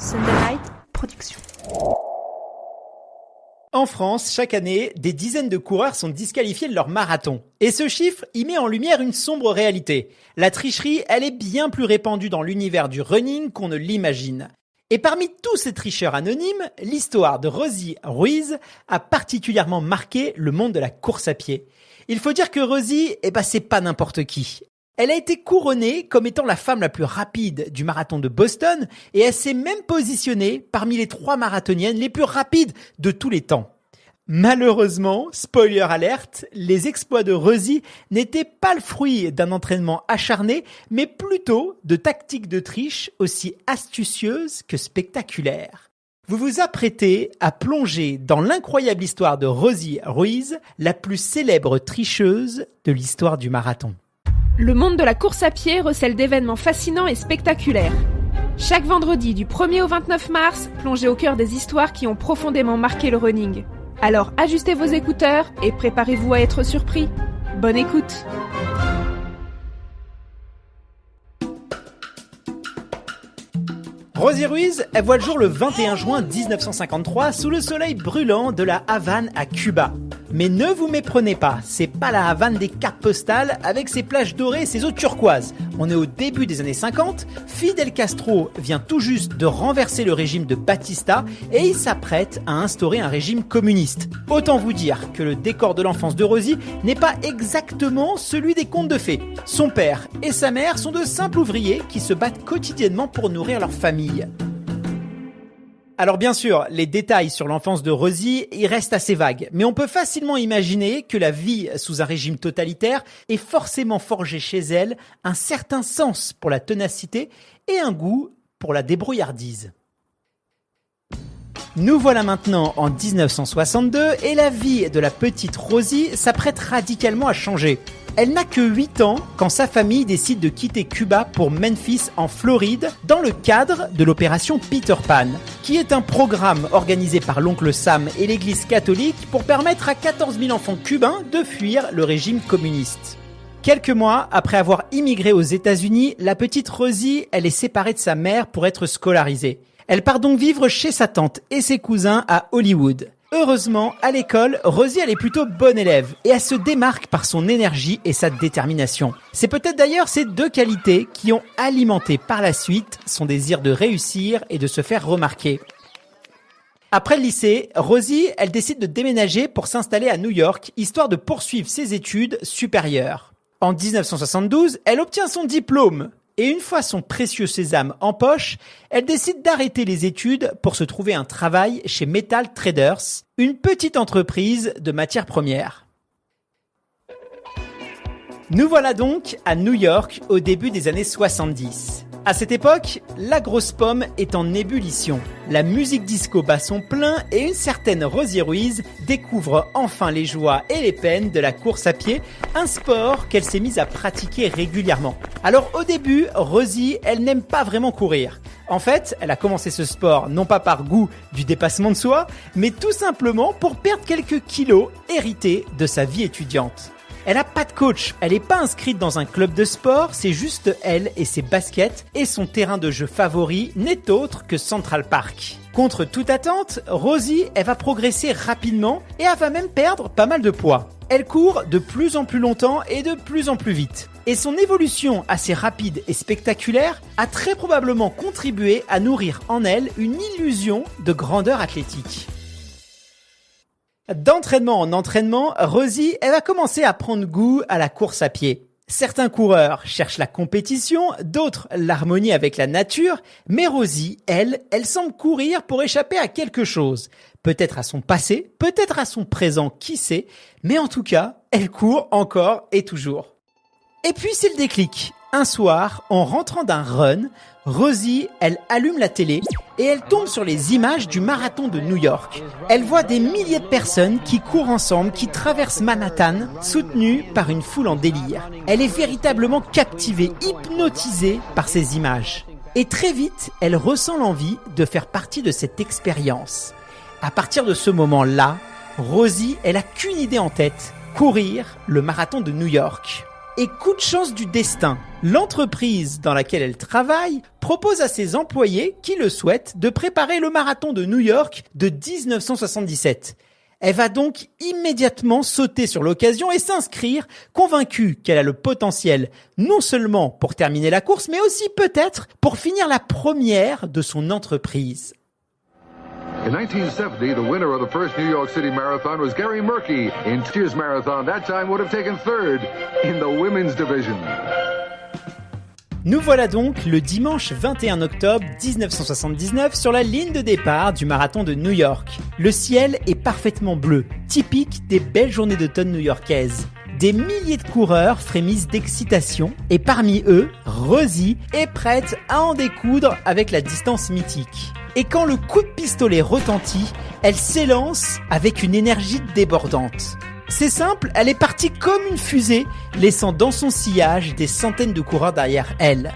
Sunday Night Productions. En France, chaque année, des dizaines de coureurs sont disqualifiés de leur marathon. Et ce chiffre, il met en lumière une sombre réalité. La tricherie, elle est bien plus répandue dans l'univers du running qu'on ne l'imagine. Et parmi tous ces tricheurs anonymes, l'histoire de Rosie Ruiz a particulièrement marqué le monde de la course à pied. Il faut dire que Rosie, c'est pas n'importe qui. Elle a été couronnée comme étant la femme la plus rapide du marathon de Boston et elle s'est même positionnée parmi les 3 marathoniennes les plus rapides de tous les temps. Malheureusement, spoiler alerte, les exploits de Rosie n'étaient pas le fruit d'un entraînement acharné, mais plutôt de tactiques de triche aussi astucieuses que spectaculaires. Vous vous apprêtez à plonger dans l'incroyable histoire de Rosie Ruiz, la plus célèbre tricheuse de l'histoire du marathon. Le monde de la course à pied recèle d'événements fascinants et spectaculaires. Chaque vendredi du 1er au 29 mars, plongez au cœur des histoires qui ont profondément marqué le running. Alors ajustez vos écouteurs et préparez-vous à être surpris. Bonne écoute! Rosie Ruiz, elle voit le jour le 21 juin 1953 sous le soleil brûlant de la Havane à Cuba. Mais ne vous méprenez pas, c'est pas la Havane des cartes postales avec ses plages dorées et ses eaux turquoises. On est au début des années 50, Fidel Castro vient tout juste de renverser le régime de Batista et il s'apprête à instaurer un régime communiste. Autant vous dire que le décor de l'enfance de Rosie n'est pas exactement celui des contes de fées. Son père et sa mère sont de simples ouvriers qui se battent quotidiennement pour nourrir leur famille. Alors bien sûr, les détails sur l'enfance de Rosie, ils restent assez vagues, mais on peut facilement imaginer que la vie sous un régime totalitaire ait forcément forgé chez elle un certain sens pour la ténacité et un goût pour la débrouillardise. Nous voilà maintenant en 1962 et la vie de la petite Rosie s'apprête radicalement à changer. Elle n'a que 8 ans quand sa famille décide de quitter Cuba pour Memphis en Floride dans le cadre de l'opération Peter Pan, qui est un programme organisé par l'oncle Sam et l'église catholique pour permettre à 14 000 enfants cubains de fuir le régime communiste. Quelques mois après avoir immigré aux États-Unis, la petite Rosie, elle est séparée de sa mère pour être scolarisée. Elle part donc vivre chez sa tante et ses cousins à Hollywood. Heureusement, à l'école, Rosie elle est plutôt bonne élève et elle se démarque par son énergie et sa détermination. C'est peut-être d'ailleurs ces 2 qualités qui ont alimenté par la suite son désir de réussir et de se faire remarquer. Après le lycée, Rosie, elle décide de déménager pour s'installer à New York, histoire de poursuivre ses études supérieures. En 1972, elle obtient son diplôme. Et une fois son précieux sésame en poche, elle décide d'arrêter les études pour se trouver un travail chez Metal Traders, une petite entreprise de matières premières. Nous voilà donc à New York au début des années 70. À cette époque, la grosse pomme est en ébullition. La musique disco bat son plein et une certaine Rosie Ruiz découvre enfin les joies et les peines de la course à pied, un sport qu'elle s'est mise à pratiquer régulièrement. Alors au début, Rosie, elle n'aime pas vraiment courir. En fait, elle a commencé ce sport non pas par goût du dépassement de soi, mais tout simplement pour perdre quelques kilos hérités de sa vie étudiante. Elle n'a pas de coach, elle n'est pas inscrite dans un club de sport, c'est juste elle et ses baskets et son terrain de jeu favori n'est autre que Central Park. Contre toute attente, Rosie, elle va progresser rapidement et elle va même perdre pas mal de poids. Elle court de plus en plus longtemps et de plus en plus vite. Et son évolution assez rapide et spectaculaire a très probablement contribué à nourrir en elle une illusion de grandeur athlétique. D'entraînement en entraînement, Rosie, elle va commencer à prendre goût à la course à pied. Certains coureurs cherchent la compétition, d'autres l'harmonie avec la nature, mais Rosie, elle semble courir pour échapper à quelque chose. Peut-être à son passé, peut-être à son présent, qui sait, mais en tout cas, elle court encore et toujours. Et puis c'est le déclic. Un soir, en rentrant d'un run, Rosie, elle allume la télé et elle tombe sur les images du marathon de New York. Elle voit des milliers de personnes qui courent ensemble, qui traversent Manhattan, soutenues par une foule en délire. Elle est véritablement captivée, hypnotisée par ces images. Et très vite, elle ressent l'envie de faire partie de cette expérience. À partir de ce moment-là, Rosie, elle a qu'une idée en tête, courir le marathon de New York. Et coup de chance du destin, l'entreprise dans laquelle elle travaille propose à ses employés qui le souhaitent de préparer le marathon de New York de 1977. Elle va donc immédiatement sauter sur l'occasion et s'inscrire, convaincue qu'elle a le potentiel non seulement pour terminer la course, mais aussi peut-être pour finir la première de son entreprise. In 1970, the winner of the first New York City Marathon was Gary Murphy. In Cheers Marathon, that time would have taken third in the women's division. Nous voilà donc le dimanche 21 octobre 1979 sur la ligne de départ du marathon de New York. Le ciel est parfaitement bleu, typique des belles journées d'automne new-yorkaises. Des milliers de coureurs frémissent d'excitation et parmi eux, Rosie est prête à en découdre avec la distance mythique. Et quand le coup de pistolet retentit, elle s'élance avec une énergie débordante. C'est simple, elle est partie comme une fusée, laissant dans son sillage des centaines de coureurs derrière elle.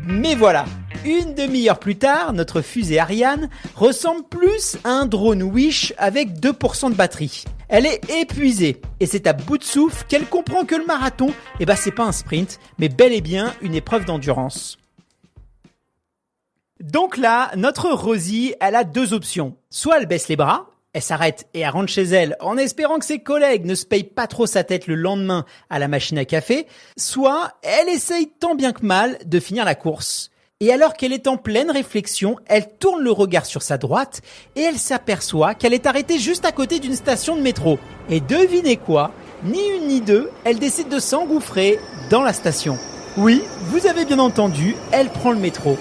Mais voilà, une demi-heure plus tard, notre fusée Ariane ressemble plus à un drone Wish avec 2% de batterie. Elle est épuisée et c'est à bout de souffle qu'elle comprend que le marathon, c'est pas un sprint, mais bel et bien une épreuve d'endurance. Donc là, notre Rosie, elle a deux options. Soit elle baisse les bras, elle s'arrête et elle rentre chez elle en espérant que ses collègues ne se payent pas trop sa tête le lendemain à la machine à café, soit elle essaye tant bien que mal de finir la course. Et alors qu'elle est en pleine réflexion, elle tourne le regard sur sa droite et elle s'aperçoit qu'elle est arrêtée juste à côté d'une station de métro. Et devinez quoi ? Ni une ni deux, elle décide de s'engouffrer dans la station. Oui, vous avez bien entendu, elle prend le métro.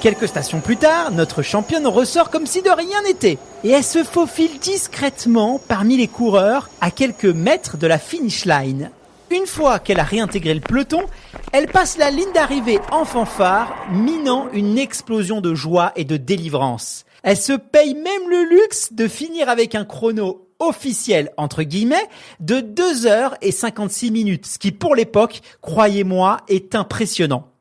Quelques stations plus tard, notre championne ressort comme si de rien n'était. Et elle se faufile discrètement parmi les coureurs à quelques mètres de la finish line. Une fois qu'elle a réintégré le peloton, elle passe la ligne d'arrivée en fanfare, minant une explosion de joie et de délivrance. Elle se paye même le luxe de finir avec un chrono officiel, entre guillemets, de 2h56, ce qui pour l'époque, croyez-moi, est impressionnant.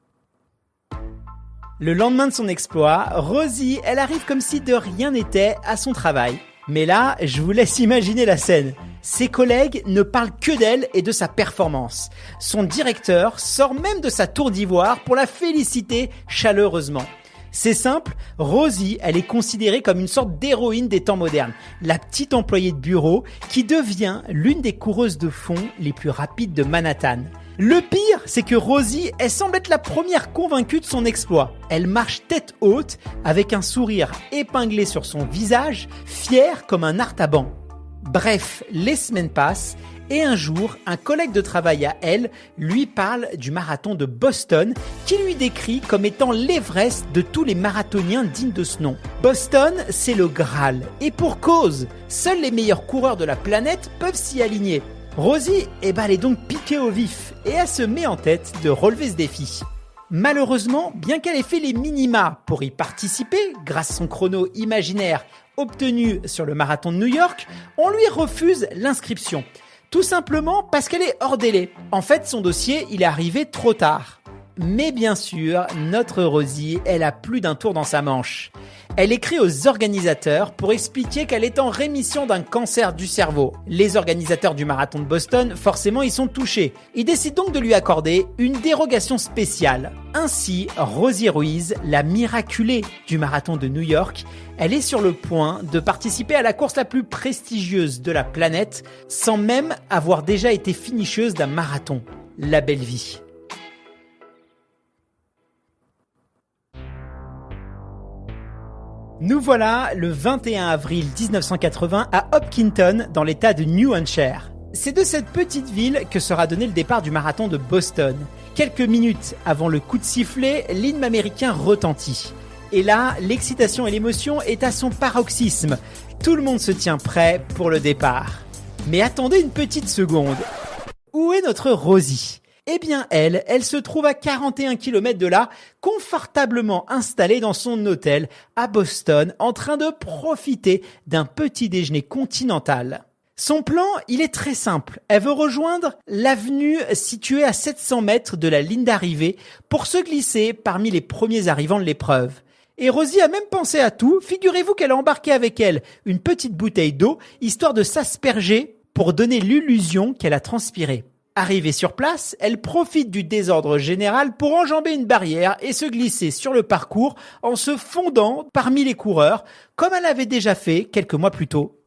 Le lendemain de son exploit, Rosie, elle arrive comme si de rien n'était à son travail. Mais là, je vous laisse imaginer la scène. Ses collègues ne parlent que d'elle et de sa performance. Son directeur sort même de sa tour d'ivoire pour la féliciter chaleureusement. C'est simple, Rosie, elle est considérée comme une sorte d'héroïne des temps modernes. La petite employée de bureau qui devient l'une des coureuses de fond les plus rapides de Manhattan. Le pire, c'est que Rosie, elle semble être la première convaincue de son exploit. Elle marche tête haute, avec un sourire épinglé sur son visage, fière comme un artaban. Bref, les semaines passent, et un jour, un collègue de travail à elle lui parle du marathon de Boston, qui lui décrit comme étant l'Everest de tous les marathoniens dignes de ce nom. Boston, c'est le Graal, et pour cause, seuls les meilleurs coureurs de la planète peuvent s'y aligner. Rosie, elle est donc piquée au vif et elle se met en tête de relever ce défi. Malheureusement, bien qu'elle ait fait les minima pour y participer, grâce à son chrono imaginaire obtenu sur le marathon de New York, on lui refuse l'inscription. Tout simplement parce qu'elle est hors délai. En fait, son dossier, il est arrivé trop tard. Mais bien sûr, notre Rosie, elle a plus d'un tour dans sa manche. Elle écrit aux organisateurs pour expliquer qu'elle est en rémission d'un cancer du cerveau. Les organisateurs du marathon de Boston, forcément, ils sont touchés. Ils décident donc de lui accorder une dérogation spéciale. Ainsi, Rosie Ruiz, la miraculée du marathon de New York, elle est sur le point de participer à la course la plus prestigieuse de la planète, sans même avoir déjà été finisheuse d'un marathon. La belle vie. Nous voilà le 21 avril 1980 à Hopkinton, dans l'état de New Hampshire. C'est de cette petite ville que sera donné le départ du marathon de Boston. Quelques minutes avant le coup de sifflet, l'hymne américain retentit. Et là, l'excitation et l'émotion est à son paroxysme. Tout le monde se tient prêt pour le départ. Mais attendez une petite seconde. Où est notre Rosie ? Eh bien elle se trouve à 41 km de là, confortablement installée dans son hôtel à Boston, en train de profiter d'un petit déjeuner continental. Son plan, il est très simple. Elle veut rejoindre l'avenue située à 700 mètres de la ligne d'arrivée pour se glisser parmi les premiers arrivants de l'épreuve. Et Rosie a même pensé à tout. Figurez-vous qu'elle a embarqué avec elle une petite bouteille d'eau, histoire de s'asperger pour donner l'illusion qu'elle a transpiré. Arrivée sur place, elle profite du désordre général pour enjamber une barrière et se glisser sur le parcours en se fondant parmi les coureurs, comme elle avait déjà fait quelques mois plus tôt.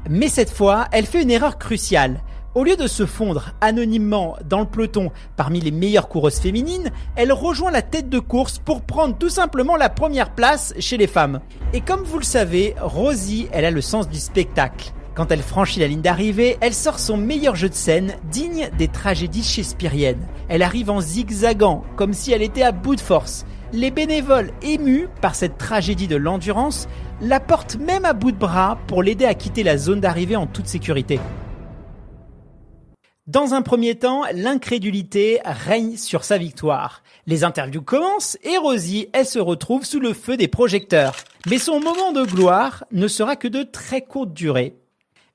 Mais cette fois, elle fait une erreur cruciale. Au lieu de se fondre anonymement dans le peloton parmi les meilleures coureuses féminines, elle rejoint la tête de course pour prendre tout simplement la première place chez les femmes. Et comme vous le savez, Rosie, elle a le sens du spectacle. Quand elle franchit la ligne d'arrivée, elle sort son meilleur jeu de scène, digne des tragédies shakespeariennes. Elle arrive en zigzagant, comme si elle était à bout de force. Les bénévoles, émus par cette tragédie de l'endurance, la portent même à bout de bras pour l'aider à quitter la zone d'arrivée en toute sécurité. Dans un premier temps, l'incrédulité règne sur sa victoire. Les interviews commencent et Rosie, elle se retrouve sous le feu des projecteurs. Mais son moment de gloire ne sera que de très courte durée.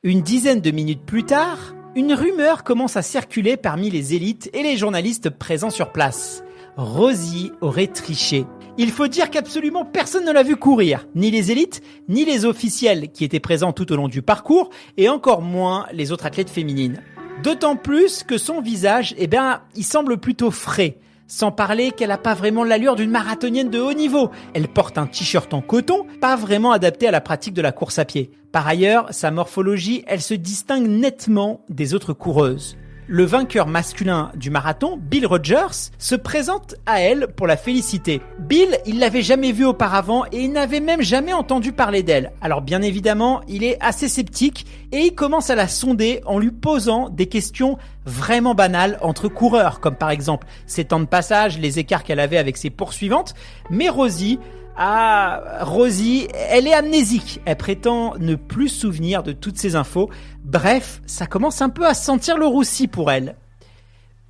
Une dizaine de minutes plus tard, une rumeur commence à circuler parmi les élites et les journalistes présents sur place. Rosie aurait triché. Il faut dire qu'absolument personne ne l'a vu courir, ni les élites, ni les officiels qui étaient présents tout au long du parcours, et encore moins les autres athlètes féminines. D'autant plus que son visage, il semble plutôt frais. Sans parler qu'elle n'a pas vraiment l'allure d'une marathonienne de haut niveau. Elle porte un t-shirt en coton, pas vraiment adapté à la pratique de la course à pied. Par ailleurs, sa morphologie, elle se distingue nettement des autres coureuses. Le vainqueur masculin du marathon, Bill Rogers, se présente à elle pour la féliciter. Bill, il l'avait jamais vue auparavant et il n'avait même jamais entendu parler d'elle. Alors bien évidemment, il est assez sceptique et il commence à la sonder en lui posant des questions vraiment banales entre coureurs, comme par exemple ses temps de passage, les écarts qu'elle avait avec ses poursuivantes. Mais Rosie, elle est amnésique. Elle prétend ne plus se souvenir de toutes ces infos. Bref, ça commence un peu à sentir le roussi pour elle.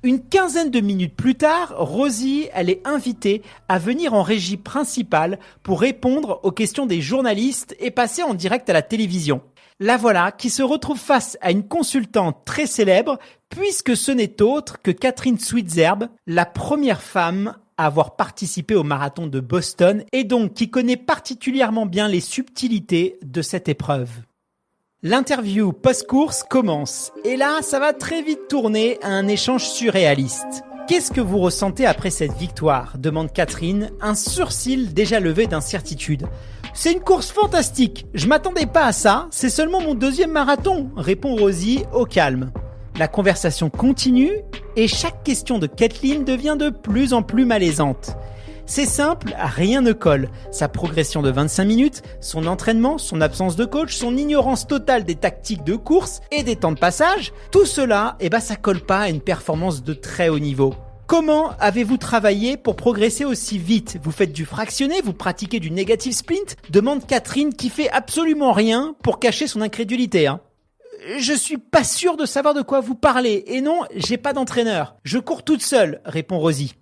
Une quinzaine de minutes plus tard, Rosie, elle est invitée à venir en régie principale pour répondre aux questions des journalistes et passer en direct à la télévision. La voilà qui se retrouve face à une consultante très célèbre puisque ce n'est autre que Catherine Switzer, la première femme à avoir participé au marathon de Boston et donc qui connaît particulièrement bien les subtilités de cette épreuve. L'interview post-course commence et là, ça va très vite tourner à un échange surréaliste. « Qu'est-ce que vous ressentez après cette victoire ?» demande Catherine, un sourcil déjà levé d'incertitude. « C'est une course fantastique, je m'attendais pas à ça, c'est seulement mon deuxième marathon » répond Rosie au calme. La conversation continue et chaque question de Kathleen devient de plus en plus malaisante. C'est simple, rien ne colle. Sa progression de 25 minutes, son entraînement, son absence de coach, son ignorance totale des tactiques de course et des temps de passage, tout cela, ça colle pas à une performance de très haut niveau. Comment avez-vous travaillé pour progresser aussi vite ? Vous faites du fractionné, vous pratiquez du negative sprint ? Demande Catherine qui fait absolument rien pour cacher son incrédulité. Je suis pas sûr de savoir de quoi vous parlez. Et non, j'ai pas d'entraîneur. Je cours toute seule, répond Rosie.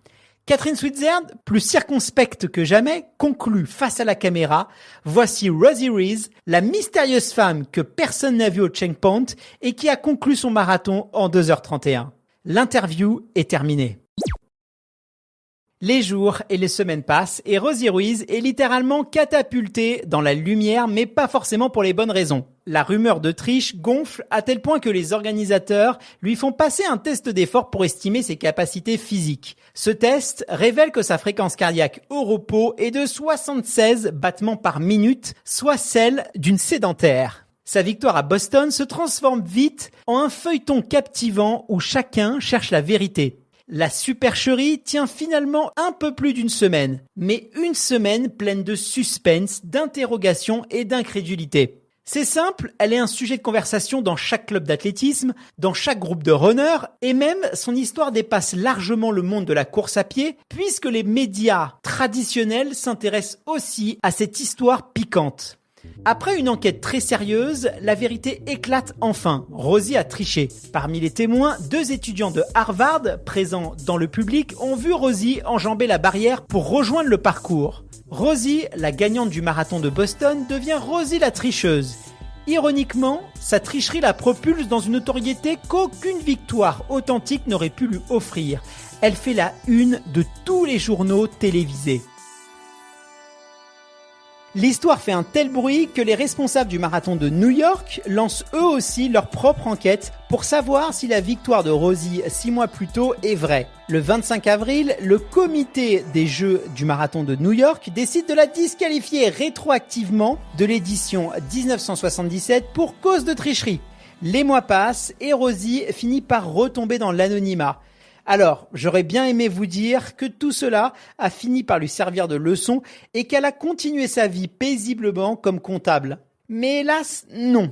Catherine Switzer, plus circonspecte que jamais, conclut face à la caméra. Voici Rosie Ruiz, la mystérieuse femme que personne n'a vue au checkpoint et qui a conclu son marathon en 2h31. L'interview est terminée. Les jours et les semaines passent et Rosie Ruiz est littéralement catapultée dans la lumière, mais pas forcément pour les bonnes raisons. La rumeur de triche gonfle à tel point que les organisateurs lui font passer un test d'effort pour estimer ses capacités physiques. Ce test révèle que sa fréquence cardiaque au repos est de 76 battements par minute, soit celle d'une sédentaire. Sa victoire à Boston se transforme vite en un feuilleton captivant où chacun cherche la vérité. La supercherie tient finalement un peu plus d'une semaine, mais une semaine pleine de suspense, d'interrogation et d'incrédulité. C'est simple, elle est un sujet de conversation dans chaque club d'athlétisme, dans chaque groupe de runners, et même son histoire dépasse largement le monde de la course à pied, puisque les médias traditionnels s'intéressent aussi à cette histoire piquante. Après une enquête très sérieuse, la vérité éclate enfin. Rosie a triché. Parmi les témoins, 2 étudiants de Harvard présents dans le public ont vu Rosie enjamber la barrière pour rejoindre le parcours. Rosie, la gagnante du marathon de Boston, devient Rosie la tricheuse. Ironiquement, sa tricherie la propulse dans une notoriété qu'aucune victoire authentique n'aurait pu lui offrir. Elle fait la une de tous les journaux télévisés. L'histoire fait un tel bruit que les responsables du marathon de New York lancent eux aussi leur propre enquête pour savoir si la victoire de Rosie 6 mois plus tôt est vraie. Le 25 avril, le comité des Jeux du marathon de New York décide de la disqualifier rétroactivement de l'édition 1977 pour cause de tricherie. Les mois passent et Rosie finit par retomber dans l'anonymat. Alors, j'aurais bien aimé vous dire que tout cela a fini par lui servir de leçon et qu'elle a continué sa vie paisiblement comme comptable. Mais hélas, non.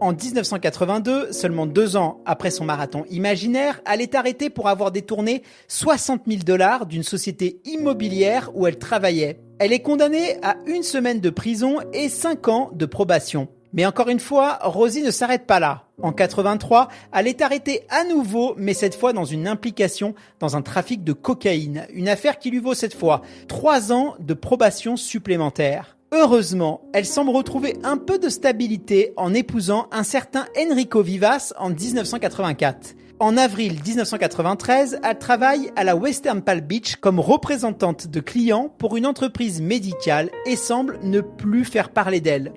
En 1982, seulement 2 ans après son marathon imaginaire, elle est arrêtée pour avoir détourné $60,000 d'une société immobilière où elle travaillait. Elle est condamnée à 1 semaine de prison et 5 ans de probation. Mais encore une fois, Rosie ne s'arrête pas là. En 83, elle est arrêtée à nouveau, mais cette fois dans une implication dans un trafic de cocaïne. Une affaire qui lui vaut cette fois 3 ans de probation supplémentaire. Heureusement, elle semble retrouver un peu de stabilité en épousant un certain Enrico Vivas en 1984. En avril 1993, elle travaille à la Western Palm Beach comme représentante de clients pour une entreprise médicale et semble ne plus faire parler d'elle.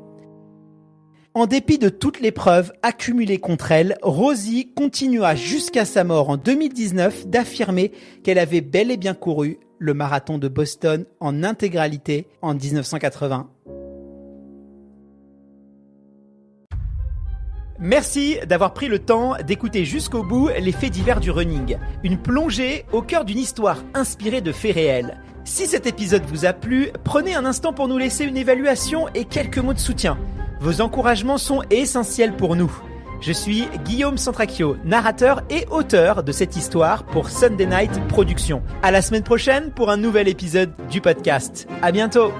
En dépit de toutes les preuves accumulées contre elle, Rosie continua jusqu'à sa mort en 2019 d'affirmer qu'elle avait bel et bien couru le marathon de Boston en intégralité en 1980. Merci d'avoir pris le temps d'écouter jusqu'au bout les faits divers du running. Une plongée au cœur d'une histoire inspirée de faits réels. Si cet épisode vous a plu, prenez un instant pour nous laisser une évaluation et quelques mots de soutien. Vos encouragements sont essentiels pour nous. Je suis Guillaume Centracchio, narrateur et auteur de cette histoire pour Sunday Night Productions. À la semaine prochaine pour un nouvel épisode du podcast. À bientôt!